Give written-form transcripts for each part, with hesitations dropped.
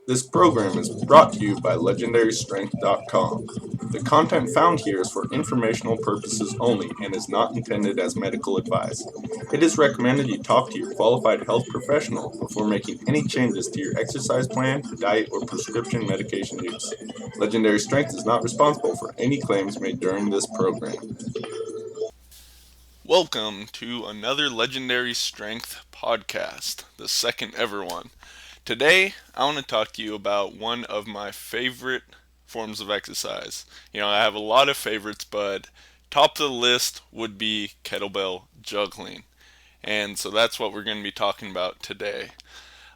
This program is brought to you by LegendaryStrength.com. The content found here is for informational purposes only and is not intended as medical advice. It is recommended you talk to your qualified health professional before making any changes to your exercise plan, diet, or prescription medication use. Legendary Strength is not responsible for any claims made during this program. Welcome to another Legendary Strength podcast, the second ever one. Today, I want to talk to you about one of my favorite forms of exercise. I have a lot of favorites, but top of the list would be kettlebell juggling. And so that's what we're going to be talking about today.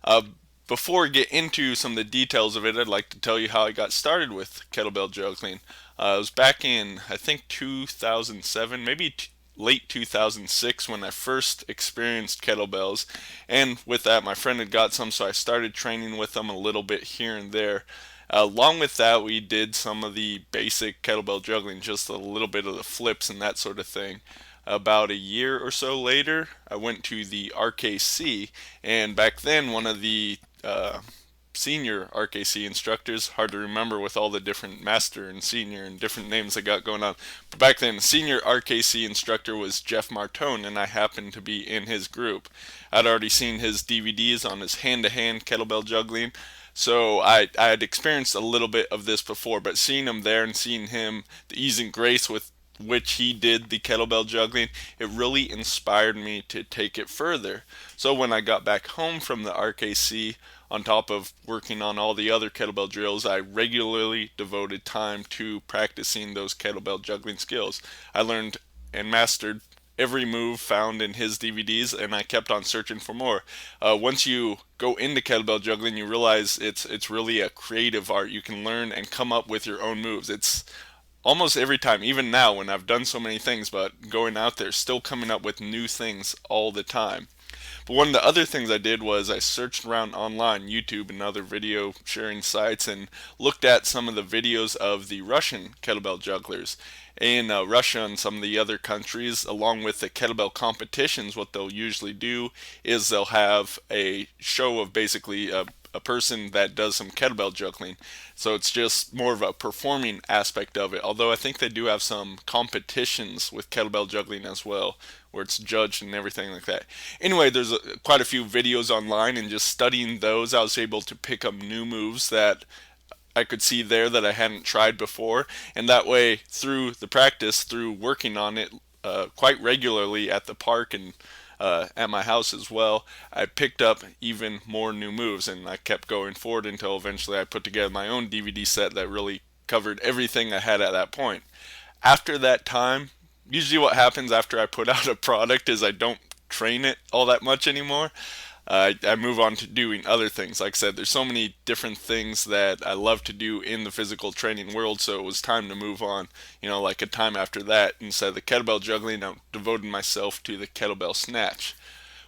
Uh, Before we get into some of the details of it, I'd like to tell you how I got started with kettlebell juggling. It was back in, I think, 2007, maybe late 2006 when I first experienced kettlebells. And with that, my friend had got some, so I started training with them a little bit here and there. Along with that, we did some of the basic kettlebell juggling, just a little bit of the flips and that sort of thing. About a year or so later, I went to the RKC, and back then, one of the senior RKC instructors, hard to remember with all the different master and senior and different names I got going on, but back then, the senior RKC instructor was Jeff Martone, and I happened to be in his group. I'd already seen his DVDs on his hand-to-hand kettlebell juggling, so I had experienced a little bit of this before, but seeing him there and seeing him, the ease and grace with which he did the kettlebell juggling, it really inspired me to take it further. So when I got back home from the RKC, on top of working on all the other kettlebell drills, I regularly devoted time to practicing those kettlebell juggling skills. I learned and mastered every move found in his DVDs, and I kept on searching for more. Once you go into kettlebell juggling, you realize it's really a creative art. You can learn and come up with your own moves. It's almost every time, even now when I've done so many things, but going out there, still coming up with new things all the time. But one of the other things I did was I searched around online, YouTube and other video sharing sites, and looked at some of the videos of the Russian kettlebell jugglers. In Russia and some of the other countries, along with the kettlebell competitions, what they'll usually do is they'll have a show of basically a person that does some kettlebell juggling. So it's just more of a performing aspect of it. Although I think they do have some competitions with kettlebell juggling as well, where it's judged and everything like that. Anyway, there's quite a few videos online, and just studying those, I was able to pick up new moves that I could see there that I hadn't tried before. And that way, through the practice, through working on it quite regularly at the park and at my house as well, I picked up even more new moves, and I kept going forward until eventually I put together my own DVD set that really covered everything I had at that point. After that time, usually what happens after I put out a product is I don't train it all that much anymore. I move on to doing other things. Like I said, there's so many different things that I love to do in the physical training world, so it was time to move on. Like a time after that, instead of the kettlebell juggling, I devoted myself to the kettlebell snatch.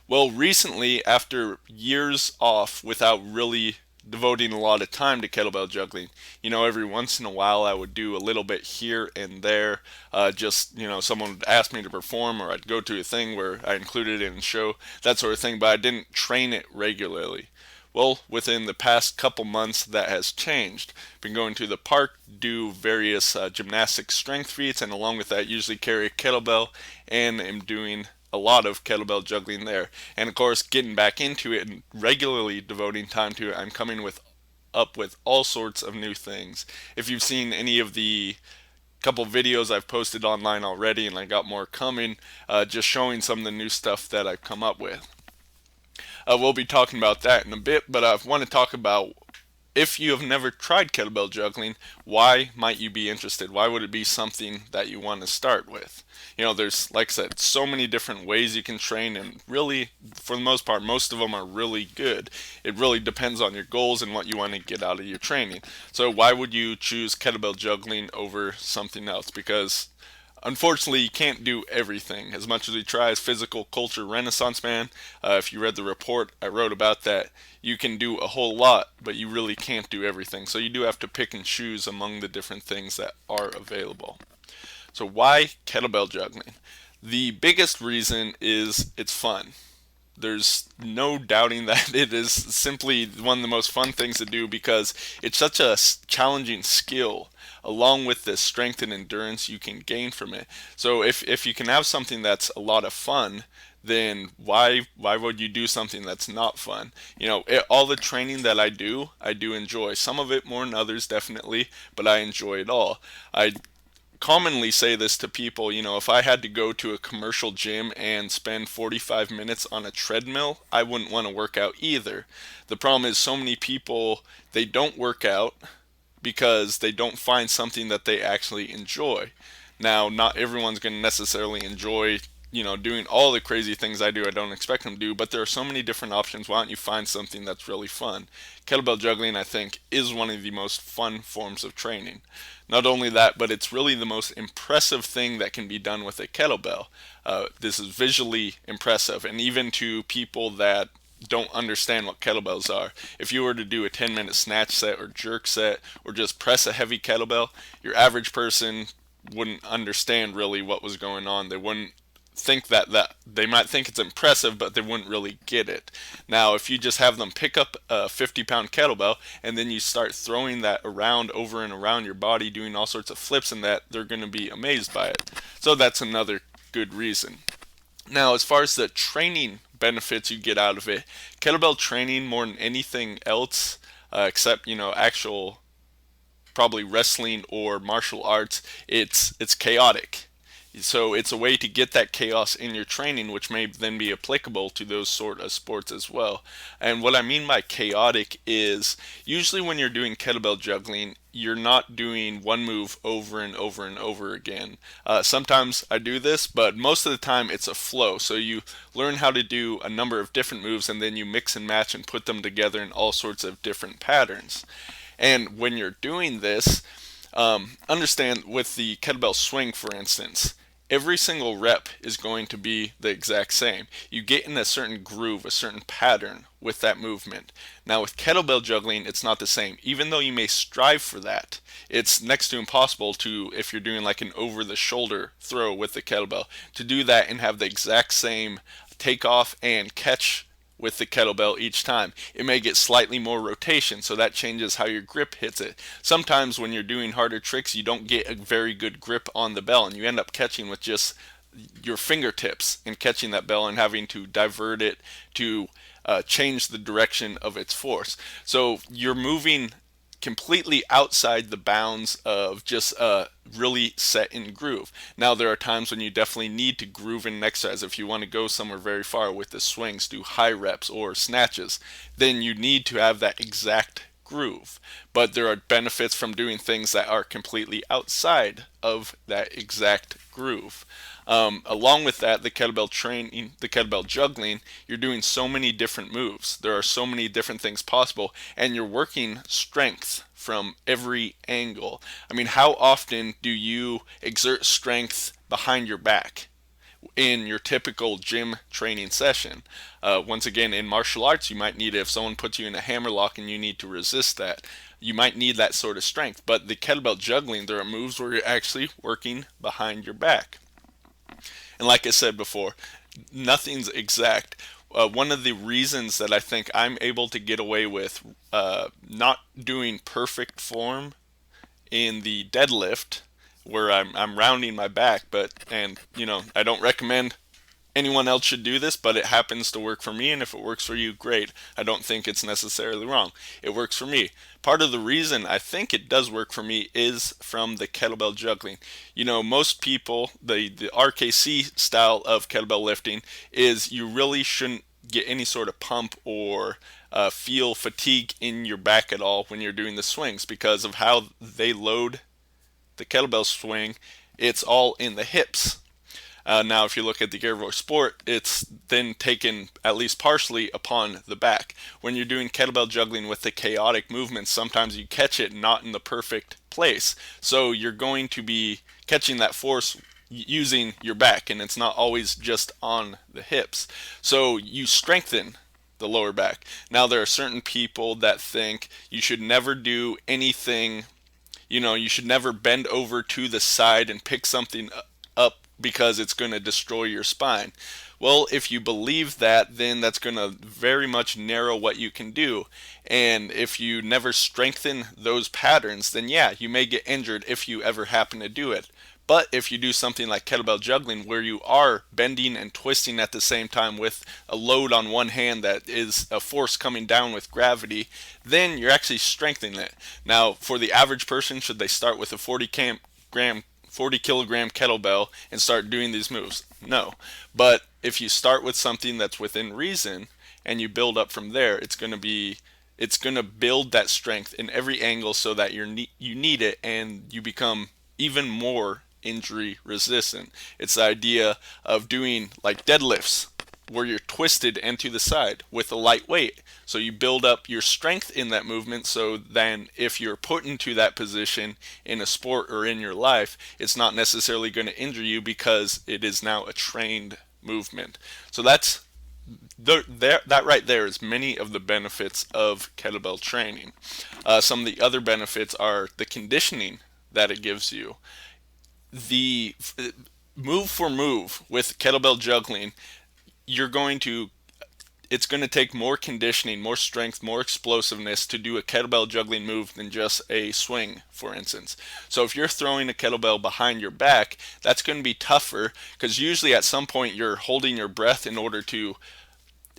Well, recently, after years off without really devoting a lot of time to kettlebell juggling, every once in a while I would do a little bit here and there. Someone would ask me to perform, or I'd go to a thing where I included it in a show, that sort of thing, but I didn't train it regularly. Well, within the past couple months, that has changed. Been going to the park, do various gymnastic strength feats, and along with that, usually carry a kettlebell, and am doing a lot of kettlebell juggling there. And of course, getting back into it and regularly devoting time to it, I'm coming up with all sorts of new things. If you've seen any of the couple videos I've posted online already, and I got more coming, just showing some of the new stuff that I've come up with. We'll be talking about that in a bit, but I want to talk about, if you have never tried kettlebell juggling, why might you be interested? Why would it be something that you want to start with? There's, like I said, so many different ways you can train, and really, for the most part, most of them are really good. It really depends on your goals and what you want to get out of your training. So why would you choose kettlebell juggling over something else? Because unfortunately, you can't do everything. As much as we try as physical culture renaissance man, if you read the report I wrote about that, you can do a whole lot, but you really can't do everything. So you do have to pick and choose among the different things that are available. So why kettlebell juggling? The biggest reason is it's fun. there's no doubting that it is simply one of the most fun things to do because it's such a challenging skill along with the strength and endurance you can gain from it. So if you can have something that's a lot of fun, then why would you do something that's not fun? All the training that I do enjoy. Some of it more than others, definitely, but I enjoy it all. I commonly say this to people, if I had to go to a commercial gym and spend 45 minutes on a treadmill, I wouldn't want to work out either. The problem is so many people, they don't work out because they don't find something that they actually enjoy. Now, not everyone's going to necessarily enjoy, doing all the crazy things I do. I don't expect them to do, but there are so many different options. Why don't you find something that's really fun? Kettlebell juggling, I think, is one of the most fun forms of training. Not only that, but it's really the most impressive thing that can be done with a kettlebell. This is visually impressive, and even to people that don't understand what kettlebells are. If you were to do a 10-minute snatch set or jerk set or just press a heavy kettlebell, your average person wouldn't understand really what was going on. They wouldn't think that they might think it's impressive, but they wouldn't really get it. Now, if you just have them pick up a 50-pound kettlebell and then you start throwing that around over and around your body, doing all sorts of flips and that, they're going to be amazed by it. So that's another good reason. Now, as far as the training benefits you get out of it, kettlebell training more than anything else, except actual probably wrestling or martial arts, it's chaotic. So it's a way to get that chaos in your training, which may then be applicable to those sort of sports as well. And what I mean by chaotic is usually when you're doing kettlebell juggling, you're not doing one move over and over and over again. Sometimes I do this, but most of the time it's a flow. So you learn how to do a number of different moves and then you mix and match and put them together in all sorts of different patterns. And when you're doing this, understand with the kettlebell swing, for instance, every single rep is going to be the exact same. You get in a certain groove, a certain pattern with that movement. Now with kettlebell juggling, it's not the same. Even though you may strive for that, it's next to impossible to, if you're doing like an over the shoulder throw with the kettlebell, to do that and have the exact same takeoff and catch with the kettlebell each time. It may get slightly more rotation, so that changes how your grip hits it. Sometimes when you're doing harder tricks, you don't get a very good grip on the bell, and you end up catching with just your fingertips and catching that bell and having to divert it to change the direction of its force. So you're moving completely outside the bounds of just really set in groove. Now there are times when you definitely need to groove in an exercise. If you want to go somewhere very far with the swings, do high reps or snatches, then you need to have that exact groove. But there are benefits from doing things that are completely outside of that exact groove. Along with that, the kettlebell training, the kettlebell juggling, you're doing so many different moves. There are so many different things possible, and you're working strength from every angle. I mean, how often do you exert strength behind your back in your typical gym training session? Once again, in martial arts, you might need it if someone puts you in a hammerlock and you need to resist that. You might need that sort of strength. But the kettlebell juggling, there are moves where you're actually working behind your back. And like I said before, nothing's exact. One of the reasons that I think I'm able to get away with not doing perfect form in the deadlift, where I'm rounding my back, I don't recommend anyone else should do this, but it happens to work for me, and if it works for you, great. I don't think it's necessarily wrong. It works for me. Part of the reason I think it does work for me is from the kettlebell juggling. Most people, the RKC style of kettlebell lifting is you really shouldn't get any sort of pump or feel fatigue in your back at all when you're doing the swings because of how they load the kettlebell swing. It's all in the hips. Now, if you look at the Gear Sport, it's then taken at least partially upon the back. When you're doing kettlebell juggling with the chaotic movements, sometimes you catch it not in the perfect place. So you're going to be catching that force using your back, and it's not always just on the hips. So you strengthen the lower back. Now, there are certain people that think you should never do anything, you should never bend over to the side and pick something up because it's going to destroy your spine. Well, if you believe that, then that's going to very much narrow what you can do. And if you never strengthen those patterns, then yeah, you may get injured if you ever happen to do it. But if you do something like kettlebell juggling, where you are bending and twisting at the same time with a load on one hand that is a force coming down with gravity, then you're actually strengthening it. Now, for the average person, should they start with a 40 kilogram kettlebell and start doing these moves? No. But if you start with something that's within reason and you build up from there, it's going to build that strength in every angle so that you need it and you become even more injury resistant. It's the idea of doing like deadlifts where you're twisted and to the side with a light weight. So you build up your strength in that movement, so then if you're put into that position in a sport or in your life, it's not necessarily going to injure you because it is now a trained movement. So that right there is many of the benefits of kettlebell training. Some of the other benefits are the conditioning that it gives you. The move for move with kettlebell juggling, you're going to it's going to take more conditioning, more strength, more explosiveness to do a kettlebell juggling move than just a swing, for instance. So if you're throwing a kettlebell behind your back, that's going to be tougher because usually at some point you're holding your breath in order to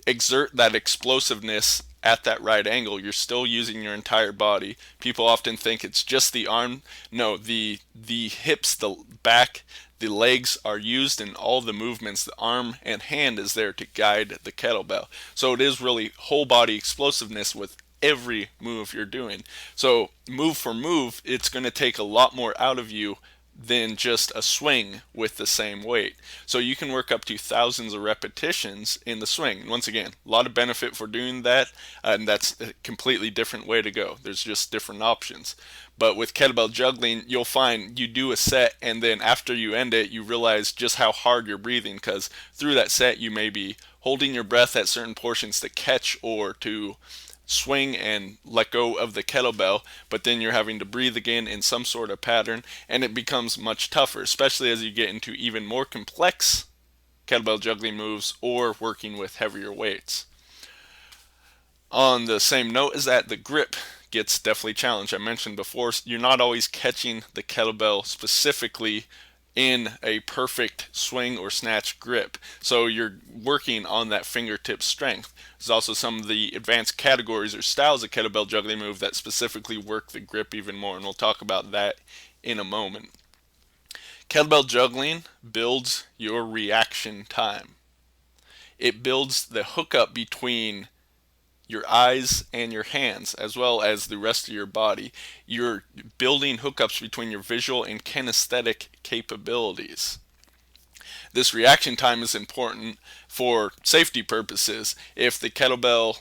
exert that explosiveness at that right angle. You're still using your entire body. People often think it's just the arm. No, the hips, the back, the legs are used in all the movements. The arm and hand is there to guide the kettlebell. So it is really whole body explosiveness with every move you're doing. So move for move, it's going to take a lot more out of you than just a swing with the same weight. So you can work up to thousands of repetitions in the swing. Once again, a lot of benefit for doing that, and that's a completely different way to go. There's just different options. But with kettlebell juggling, you'll find you do a set, and then after you end it, you realize just how hard you're breathing, because through that set, you may be holding your breath at certain portions to catch or to swing and let go of the kettlebell, but then you're having to breathe again in some sort of pattern, and it becomes much tougher, especially as you get into even more complex kettlebell juggling moves or working with heavier weights. On the same note is that the grip gets definitely challenged. I mentioned before, you're not always catching the kettlebell specifically in a perfect swing or snatch grip. So you're working on that fingertip strength. There's also some of the advanced categories or styles of kettlebell juggling move that specifically work the grip even more, and we'll talk about that in a moment. Kettlebell juggling builds your reaction time. It builds the hookup between your eyes and your hands, as well as the rest of your body. You're building hookups between your visual and kinesthetic capabilities. This reaction time is important for safety purposes. If the kettlebell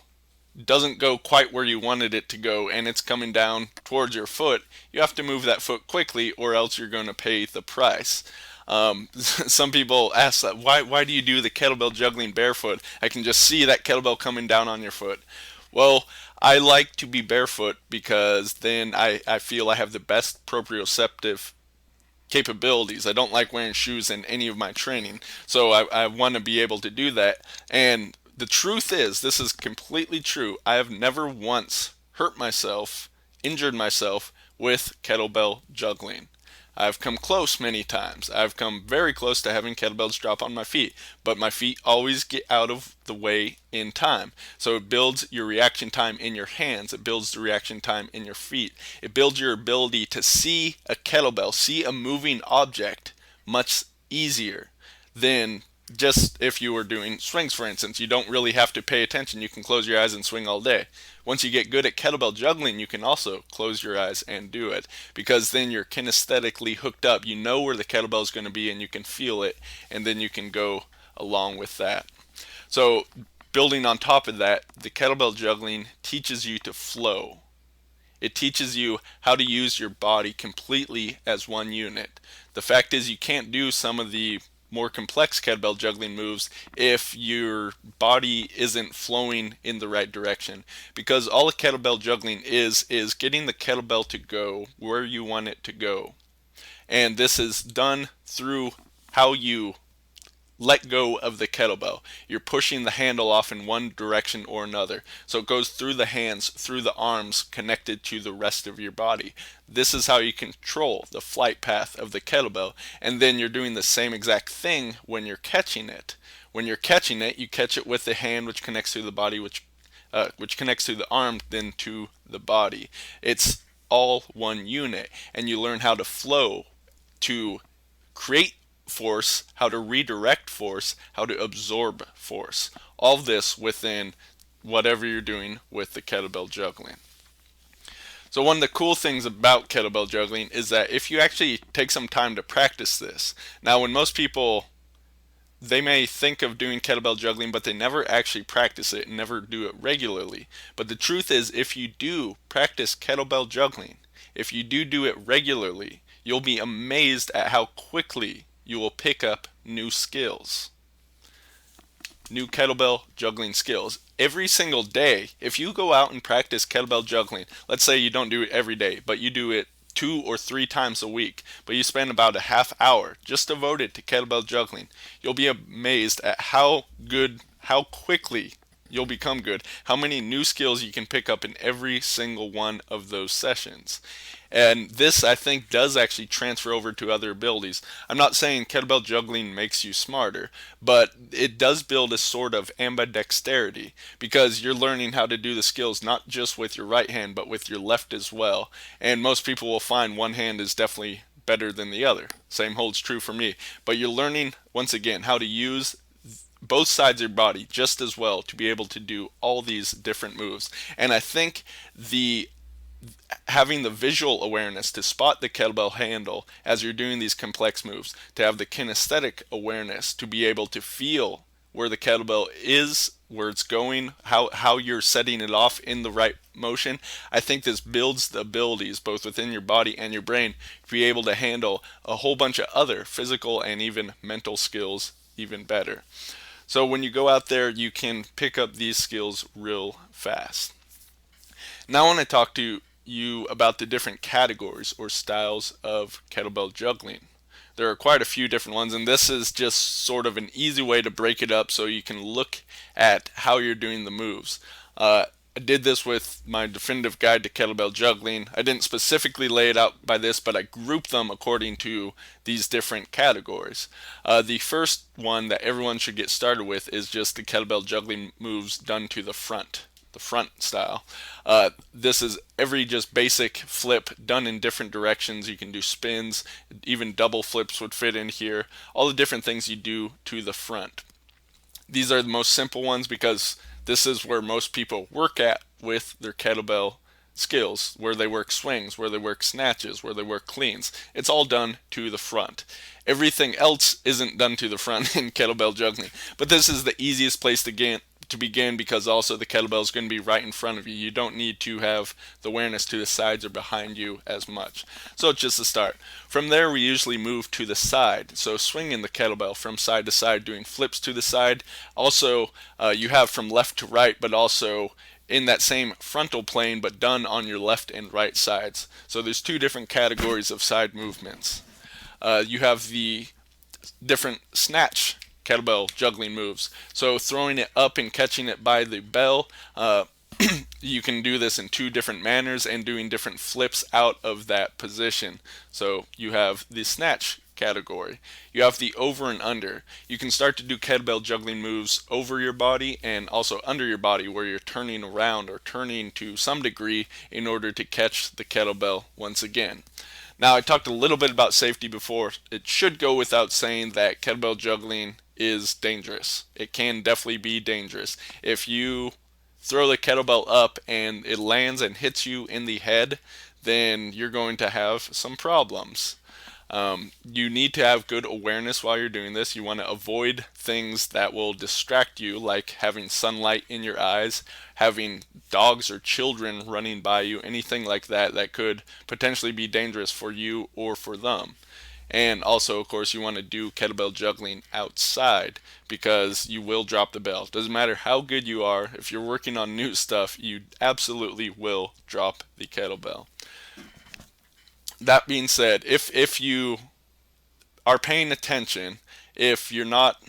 doesn't go quite where you wanted it to go and it's coming down towards your foot, you have to move that foot quickly or else you're going to pay the price. Some people ask that, why do you do the kettlebell juggling barefoot? I can just see that kettlebell coming down on your foot. Well, I like to be barefoot because then I feel I have the best proprioceptive capabilities. I don't like wearing shoes in any of my training, so I want to be able to do that. And the truth is, this is completely true, I have never once hurt myself, injured myself with kettlebell juggling. I've come close many times. I've come very close to having kettlebells drop on my feet, but my feet always get out of the way in time. So it builds your reaction time in your hands. It builds the reaction time in your feet. It builds your ability to see a kettlebell, see a moving object much easier than just if you were doing swings, for instance. You don't really have to pay attention. You can close your eyes and swing all day. Once you get good at kettlebell juggling, you can also close your eyes and do it, because then you're kinesthetically hooked up. You know where the kettlebell is going to be and you can feel it, and then you can go along with that. So building on top of that, the kettlebell juggling teaches you to flow. It teaches you how to use your body completely as one unit. The fact is, you can't do some of the more complex kettlebell juggling moves if your body isn't flowing in the right direction, because all a kettlebell juggling is getting the kettlebell to go where you want it to go. And this is done through how you let go of the kettlebell. You're pushing the handle off in one direction or another. So it goes through the hands, through the arms, connected to the rest of your body. This is how you control the flight path of the kettlebell. And then you're doing the same exact thing when you're catching it. When you're catching it, you catch it with the hand, which connects to the body, which connects to the arm, then to the body. It's all one unit, and you learn how to flow, to create force, how to redirect force, how to absorb force. All this within whatever you're doing with the kettlebell juggling. So one of the cool things about kettlebell juggling is that if you actually take some time to practice this, now when most people, they may think of doing kettlebell juggling, but they never actually practice it and never do it regularly. But the truth is, if you do practice kettlebell juggling, if you do it regularly, you'll be amazed at how quickly you will pick up new skills. New kettlebell juggling skills. Every single day, if you go out and practice kettlebell juggling, let's say you don't do it every day, but you do it 2 or 3 times a week, but you spend about a half hour just devoted to kettlebell juggling, you'll be amazed at how quickly you'll become good, how many new skills you can pick up in every single one of those sessions. And this, I think, does actually transfer over to other abilities. I'm not saying kettlebell juggling makes you smarter, but it does build a sort of ambidexterity, because you're learning how to do the skills not just with your right hand, but with your left as well. And most people will find one hand is definitely better than the other. Same holds true for me. But you're learning, once again, how to use both sides of your body just as well to be able to do all these different moves. And I think having the visual awareness to spot the kettlebell handle as you're doing these complex moves, to have the kinesthetic awareness to be able to feel where the kettlebell is, where it's going, how you're setting it off in the right motion, I think this builds the abilities both within your body and your brain to be able to handle a whole bunch of other physical and even mental skills even better. So when you go out there, you can pick up these skills real fast. Now I want to talk to you about the different categories or styles of kettlebell juggling. There are quite a few different ones, and this is just sort of an easy way to break it up so you can look at how you're doing the moves. I did this with my definitive guide to kettlebell juggling. I didn't specifically lay it out by this, but I grouped them according to these different categories. The first one that everyone should get started with is just the kettlebell juggling moves done to the front style. This is every just basic flip done in different directions. You can do spins, even double flips would fit in here. All the different things you do to the front. These are the most simple ones because this is where most people work at with their kettlebell skills, where they work swings, where they work snatches, where they work cleans. It's all done to the front. Everything else isn't done to the front in kettlebell juggling, but this is the easiest place to begin because also the kettlebell is going to be right in front of you. You don't need to have the awareness to the sides or behind you as much. So it's just a start. From there we usually move to the side. So swinging the kettlebell from side to side, doing flips to the side. Also you have from left to right, but also in that same frontal plane, but done on your left and right sides. So there's 2 different categories of side movements. You have the different snatch kettlebell juggling moves. So throwing it up and catching it by the bell, you can do this in 2 different manners and doing different flips out of that position. So you have the snatch category. You have the over and under. You can start to do kettlebell juggling moves over your body and also under your body, where you're turning around or turning to some degree in order to catch the kettlebell once again. Now I talked a little bit about safety before. It should go without saying that kettlebell juggling is dangerous. It can definitely be dangerous. If you throw the kettlebell up and it lands and hits you in the head, then you're going to have some problems. You need to have good awareness while you're doing this. You want to avoid things that will distract you, like having sunlight in your eyes, having dogs or children running by you, anything like that that could potentially be dangerous for you or for them. And also, of course, you want to do kettlebell juggling outside because you will drop the bell. Doesn't matter how good you are, if you're working on new stuff, you absolutely will drop the kettlebell. That being said, if you are paying attention if you're not,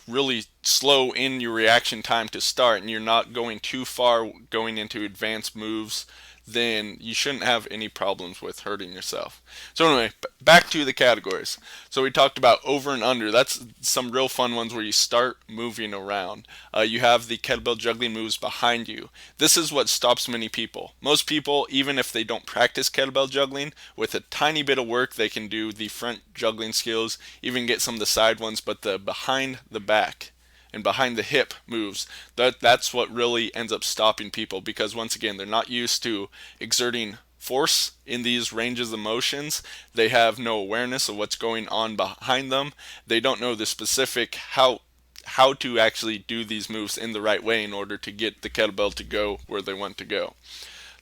really slow in your reaction time to start and you're not going too far going into advanced moves, then you shouldn't have any problems with hurting yourself. So anyway, back to the categories. So we talked about over and under. That's some real fun ones where you start moving around. You have the kettlebell juggling moves behind you. This is what stops many people. Most people, even if they don't practice kettlebell juggling, with a tiny bit of work, they can do the front juggling skills, even get some of the side ones, but the behind the back and behind the hip moves, that's what really ends up stopping people, because once again, they're not used to exerting force in these ranges of motions. They have no awareness of what's going on behind them. They don't know the specific how to actually do these moves in the right way in order to get the kettlebell to go where they want to go.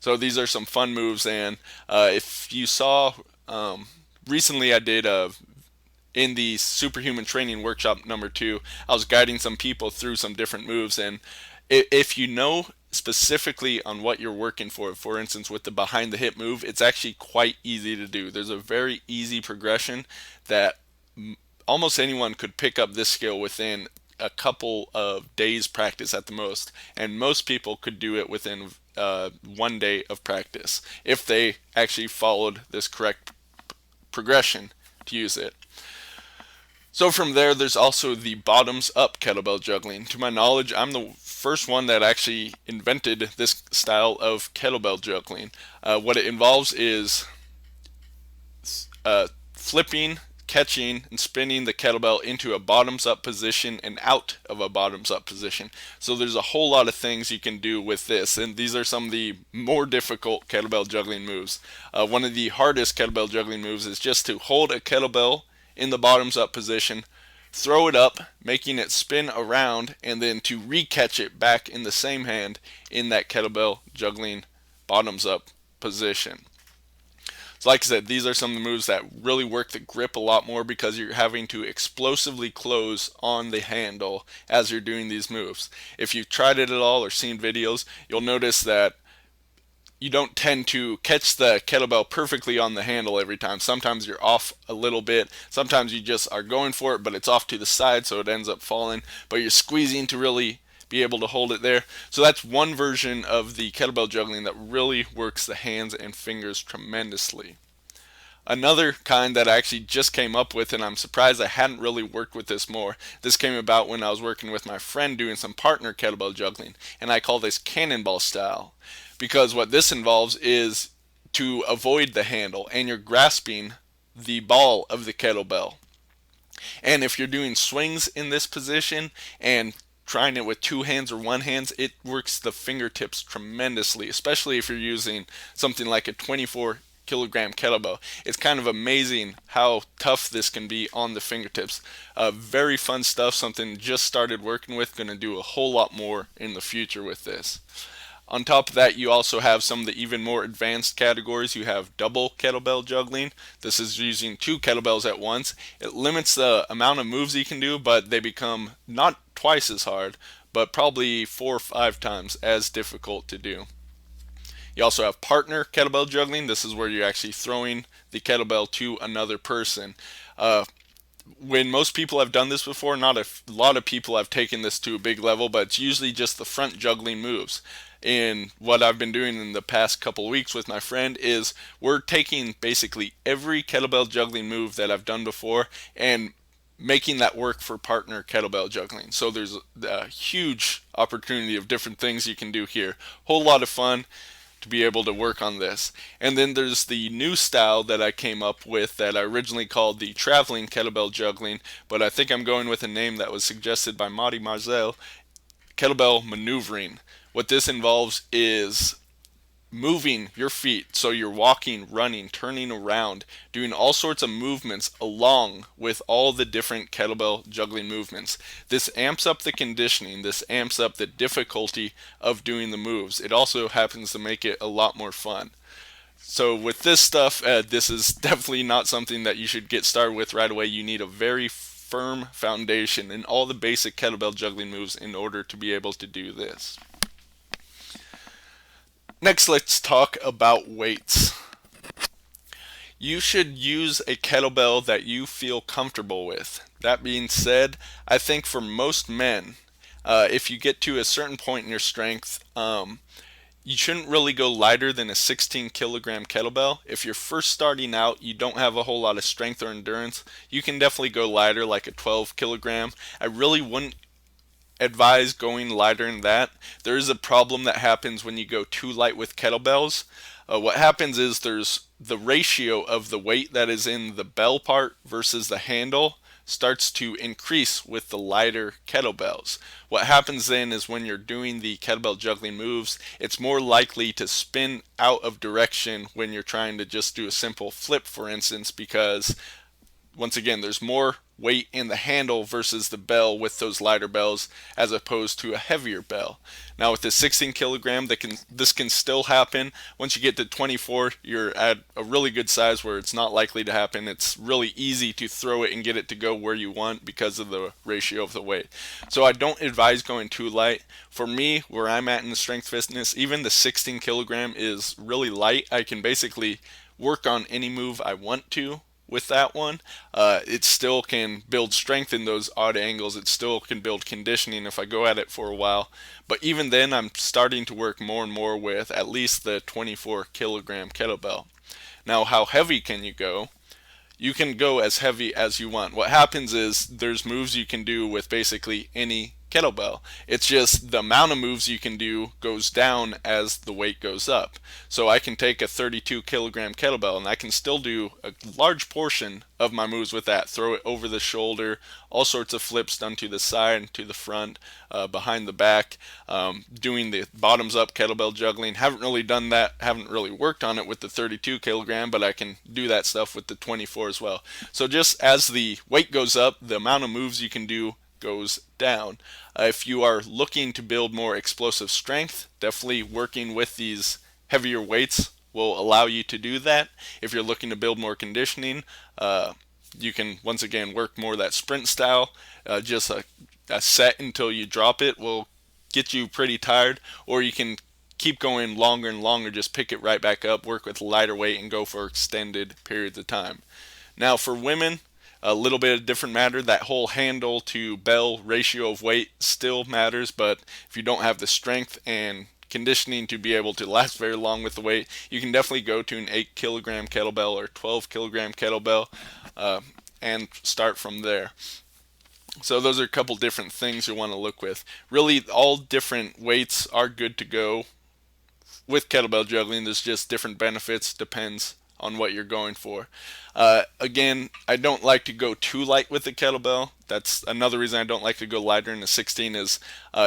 So these are some fun moves, and if you saw, recently I did in the Superhuman Training Workshop number 2, I was guiding some people through some different moves, and if you know specifically on what you're working for instance with the behind the hip move, it's actually quite easy to do. There's a very easy progression that almost anyone could pick up this skill within a couple of days practice at the most, and most people could do it within 1 day of practice if they actually followed this correct progression to use it. So from there, there's also the bottoms up kettlebell juggling. To my knowledge, I'm the first one that actually invented this style of kettlebell juggling. What it involves is flipping, catching, and spinning the kettlebell into a bottoms up position and out of a bottoms up position. So there's a whole lot of things you can do with this, and these are some of the more difficult kettlebell juggling moves. One of the hardest kettlebell juggling moves is just to hold a kettlebell in the bottoms up position, throw it up, making it spin around, and then to re-catch it back in the same hand in that kettlebell juggling bottoms up position. So like I said, these are some of the moves that really work the grip a lot more, because you're having to explosively close on the handle as you're doing these moves. If you've tried it at all or seen videos, you'll notice that you don't tend to catch the kettlebell perfectly on the handle every time. Sometimes you're off a little bit. Sometimes you just are going for it, but it's off to the side, so it ends up falling. But you're squeezing to really be able to hold it there. So that's one version of the kettlebell juggling that really works the hands and fingers tremendously. Another kind that I actually just came up with, and I'm surprised I hadn't really worked with this more. This came about when I was working with my friend doing some partner kettlebell juggling, and I call this cannonball style, because what this involves is to avoid the handle, and you're grasping the ball of the kettlebell. And if you're doing swings in this position and trying it with two hands or one hand, it works the fingertips tremendously, especially if you're using something like a 24-kilogram kettlebell. It's kind of amazing how tough this can be on the fingertips. Very fun stuff, something just started working with, going to do a whole lot more in the future with this. On top of that, you also have some of the even more advanced categories. You have double kettlebell juggling. This is using two kettlebells at once. It limits the amount of moves you can do, but they become not twice as hard, but probably 4 or 5 times as difficult to do. You also have partner kettlebell juggling. This is where you're actually throwing the kettlebell to another person. When most people have done this before, not a lot of people have taken this to a big level, but it's usually just the front juggling moves. And what I've been doing in the past couple of weeks with my friend is we're taking basically every kettlebell juggling move that I've done before and making that work for partner kettlebell juggling. So there's a huge opportunity of different things you can do here. Whole lot of fun to be able to work on this. And then there's the new style that I came up with that I originally called the traveling kettlebell juggling, but I think I'm going with a name that was suggested by Marty Marzel, kettlebell maneuvering. What this involves is moving your feet, so you're walking, running, turning around, doing all sorts of movements along with all the different kettlebell juggling movements. This amps up the conditioning, this amps up the difficulty of doing the moves. It also happens to make it a lot more fun. So with this stuff, this is definitely not something that you should get started with right away. You need a very firm foundation in all the basic kettlebell juggling moves in order to be able to do this. Next, let's talk about weights. You should use a kettlebell that you feel comfortable with. that being said, I think for most men, if you get to a certain point in your strength, you shouldn't really go lighter than a 16 kilogram kettlebell. If you're first starting out, you don't have a whole lot of strength or endurance, you can definitely go lighter, like a 12 kilogram. I really wouldn't advise going lighter than that. There is a problem that happens when you go too light with kettlebells. What happens is there's the ratio of the weight that is in the bell part versus the handle starts to increase with the lighter kettlebells. What happens then is when you're doing the kettlebell juggling moves, it's more likely to spin out of direction when you're trying to just do a simple flip, for instance, because once again, there's more weight in the handle versus the bell with those lighter bells as opposed to a heavier bell. Now with the 16 kilogram, this can still happen. Once you get to 24, you're at a really good size where it's not likely to happen. It's really easy to throw it and get it to go where you want because of the ratio of the weight. So I don't advise going too light. For me, where I'm at in the strength fitness, even the 16 kilogram is really light. I can basically work on any move I want to with that one. It still can build strength in those odd angles. It still can build conditioning if I go at it for a while. But even then, I'm starting to work more and more with at least the 24 kilogram kettlebell. Now, how heavy can you go? You can go as heavy as you want. What happens is there's moves you can do with basically any kettlebell. It's just the amount of moves you can do goes down as the weight goes up. So I can take a 32 kilogram kettlebell and I can still do a large portion of my moves with that. Throw it over the shoulder, all sorts of flips done to the side, to the front, behind the back, doing the bottoms up kettlebell juggling. Haven't really done that, haven't really worked on it with the 32 kilogram, but I can do that stuff with the 24 as well. So just as the weight goes up, the amount of moves you can do goes down. If you are looking to build more explosive strength, definitely working with these heavier weights will allow you to do that. If you're looking to build more conditioning, you can once again work more that sprint style. Just a set until you drop it will get you pretty tired, or you can keep going longer and longer, just pick it right back up, work with lighter weight, and go for extended periods of time. Now for women, a little bit of different matter. That whole handle to bell ratio of weight still matters, but if you don't have the strength and conditioning to be able to last very long with the weight, you can definitely go to an 8 kilogram kettlebell or 12 kilogram kettlebell and start from there. So those are a couple different things you want to look with. Really, all different weights are good to go with kettlebell juggling. There's just different benefits, depends on what you're going for. Again, I don't like to go too light with the kettlebell. That's another reason I don't like to go lighter in the 16 is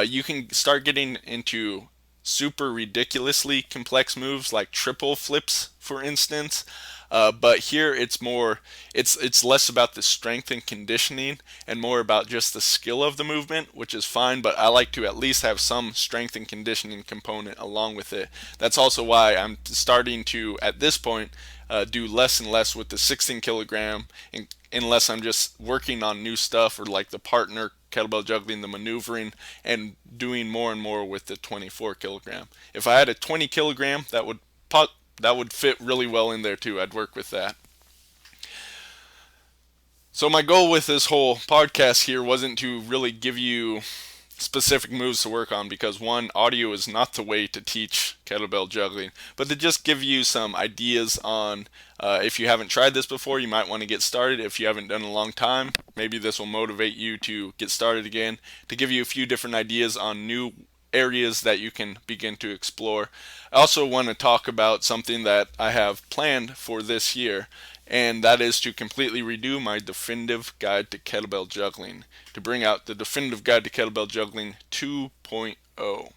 you can start getting into super ridiculously complex moves like triple flips, for instance. But here it's less about the strength and conditioning and more about just the skill of the movement, which is fine, but I like to at least have some strength and conditioning component along with it. That's also why I'm starting to, at this point, do less and less with the 16 kilogram unless I'm just working on new stuff or like the partner kettlebell juggling, the maneuvering, and doing more and more with the 24 kilogram. If I had a 20 kilogram, that would fit really well in there too. I'd work with that. So my goal with this whole podcast here wasn't to really give you specific moves to work on because one, audio is not the way to teach kettlebell juggling, but to just give you some ideas on if you haven't tried this before, you might want to get started. If you haven't done it in a long time, maybe this will motivate you to get started again, to give you a few different ideas on new areas that you can begin to explore. I also want to talk about something that I have planned for this year, and that is to completely redo my definitive guide to kettlebell juggling, to bring out the definitive guide to kettlebell juggling 2.0.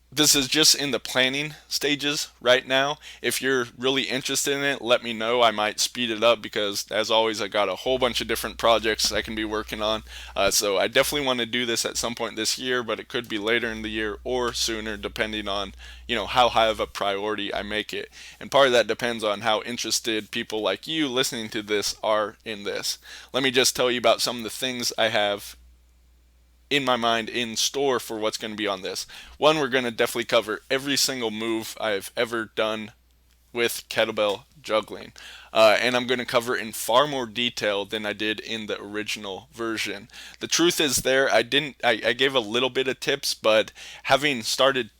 This is just in the planning stages right now. If you're really interested in it, let me know. I might speed it up because, as always, I got a whole bunch of different projects I can be working on. So I definitely want to do this at some point this year, but it could be later in the year or sooner, depending on how high of a priority I make it. And part of that depends on how interested people like you listening to this are in this. Let me just tell you about some of the things I have in my mind in store for what's going to be on this. One, we're going to definitely cover every single move I've ever done with kettlebell juggling. And I'm going to cover it in far more detail than I did in the original version. The truth is I gave a little bit of tips, but having started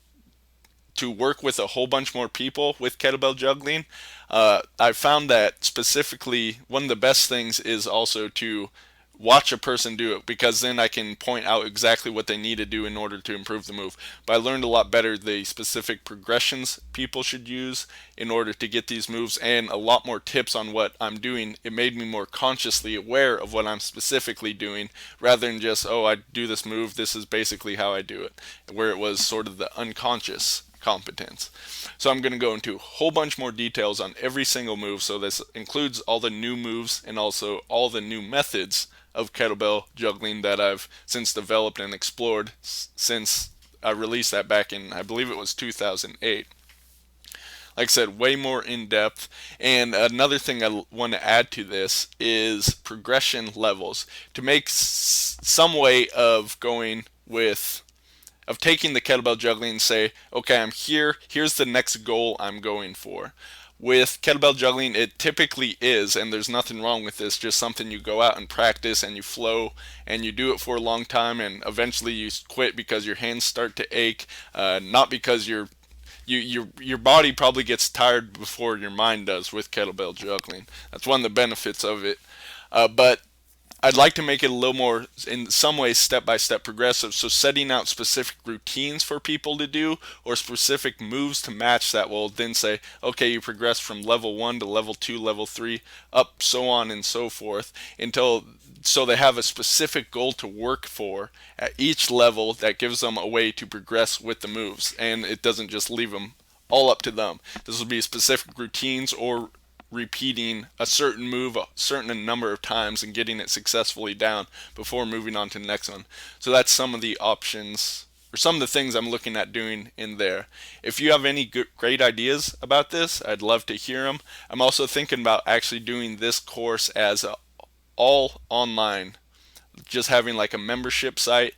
to work with a whole bunch more people with kettlebell juggling, I found that specifically one of the best things is also to watch a person do it, because then I can point out exactly what they need to do in order to improve the move. But I learned a lot better the specific progressions people should use in order to get these moves, and a lot more tips on what I'm doing. It made me more consciously aware of what I'm specifically doing, rather than just, oh, I do this move, this is basically how I do it, where it was sort of the unconscious competence. So I'm going to go into a whole bunch more details on every single move. So this includes all the new moves and also all the new methods of kettlebell juggling that I've since developed and explored since I released that back in, I believe it was 2008. Like I said, way more in depth. And another thing I want to add to this is progression levels, to make some way of going with of taking the kettlebell juggling and say, okay, I'm here, here's the next goal I'm going for. With kettlebell juggling, it typically is, and there's nothing wrong with this, just something you go out and practice and you flow and you do it for a long time, and eventually you quit because your hands start to ache, not because your body probably gets tired before your mind does with kettlebell juggling. That's one of the benefits of it. But I'd like to make it a little more, in some ways, step-by-step progressive. So setting out specific routines for people to do, or specific moves to match that will then say, okay, you progress from level 1 to level 2, level 3, up, so on and so forth, until so they have a specific goal to work for at each level that gives them a way to progress with the moves. And it doesn't just leave them all up to them. This will be specific routines, or repeating a certain move a certain number of times and getting it successfully down before moving on to the next one. So that's some of the options, or some of the things I'm looking at doing in there. If you have any great ideas about this, I'd love to hear them. I'm also thinking about actually doing this course as all online, just having like a membership site,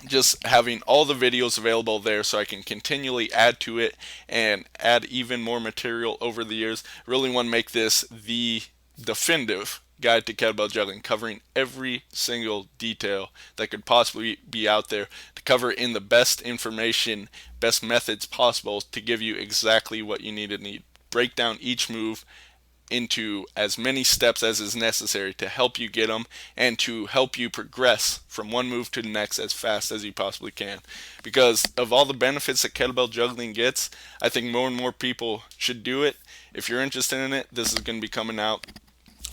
just having all the videos available there so I can continually add to it and add even more material over the years. Really want to make this the definitive guide to kettlebell juggling, covering every single detail that could possibly be out there, to cover in the best information, best methods possible to give you exactly what you need. Break down each move into as many steps as is necessary to help you get them and to help you progress from one move to the next as fast as you possibly can. Because of all the benefits that kettlebell juggling gets, I think more and more people should do it. If you're interested in it, this is going to be coming out.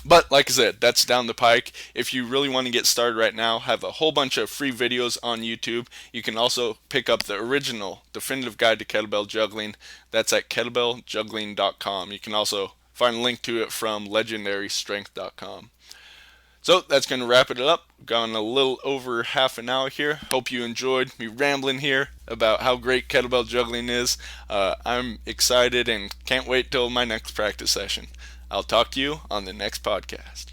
But like I said, that's down the pike. If you really want to get started right now, I have a whole bunch of free videos on YouTube. You can also pick up the original definitive guide to kettlebell juggling. That's at kettlebelljuggling.com. You can also find a link to it from legendarystrength.com. So that's going to wrap it up. Gone a little over half an hour here. Hope you enjoyed me rambling here about how great kettlebell juggling is. I'm excited and can't wait till my next practice session. I'll talk to you on the next podcast.